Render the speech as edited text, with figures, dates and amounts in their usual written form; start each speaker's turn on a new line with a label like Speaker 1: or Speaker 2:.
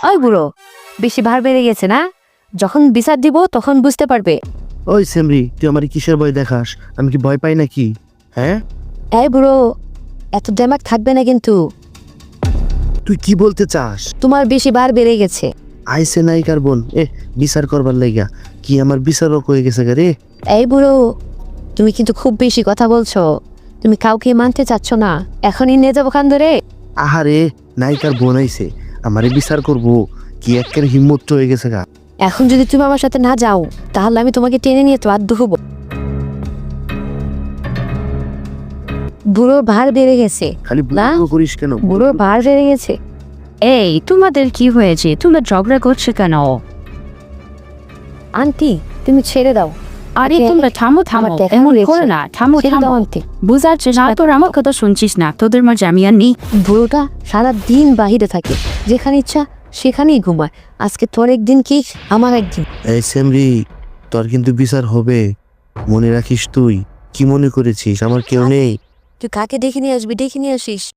Speaker 1: ওই বুড়ো, বেশি ভার বেড়ে গেছে না? যখন বিচার দিব তখন বুঝতে পারবে।
Speaker 2: ওই সেমরি, তুই আমার কিসের ভয় দেখাস? আমি কি ভয় পাই নাকি? হ্যাঁ,
Speaker 1: এই বুড়ো, এত দেমাগ থাকবে না কিন্তু।
Speaker 2: তুই কি বলতে চাস?
Speaker 1: তোমার বেশি ভার বেড়ে গেছে।
Speaker 2: আইসে নায়িকার বোন বিচার করবার লাইগা কি আমার বিচারক হয়ে গেছে রে?
Speaker 1: এই বুড়ো, তুমি কিন্তু খুব বেশি কথা বলছো। তুমি কাউকে মানতে চাচ্ছ না। এখনই নিয়ে যাবো খান ধরে।
Speaker 2: আহারে, নায়িকার বোন আইছে, আমারে বিচার করব? কি একের হিম্মত হয়ে গেছে গা।
Speaker 1: এখন যদি তুমি আমার সাথে না যাও তাহলে আমি তোমাকে টেনে নিয়ে তো বাধ্য হবো। বুড়োর ভার বেড়ে গেছে।
Speaker 2: খালি
Speaker 1: না?
Speaker 2: বুড়ো করিস কেন?
Speaker 1: বুড়োর ভার বেড়ে গেছে।
Speaker 3: এই তোমাদের কি হয়েছে? তোমরা ঝগড়া করছো কেন?
Speaker 1: আন্টি, তুমি ছেড়ে দাও।
Speaker 3: আরে
Speaker 1: ওকে,
Speaker 3: তোমরা থামো থামো,
Speaker 1: আমার দেখা
Speaker 3: এমন
Speaker 1: হয়েছে।
Speaker 3: করে না, থামো
Speaker 1: ছেড়ে দাও
Speaker 3: থামো।
Speaker 1: আন্টি।
Speaker 3: বুঝাচ্ছিস না তোর, আমার কথা শুনছিস না। তোদের মাঝে আমি আর নেই।
Speaker 1: বুড়োটা সারা দিন বাহিরে থাকে, যেখানে ইচ্ছা সেখানেই ঘুমায়। আজকে তোর একদিন কি আমার একদিন।
Speaker 2: এই সেমরি, তোর কিন্তু বিচার হবে, মনে রাখিস। তুই কি মনে করেছিস আমার কেউ নেই?
Speaker 1: তুই কাকে ডেকে নিয়ে আসবি? ডেকে নিয়ে আসিস।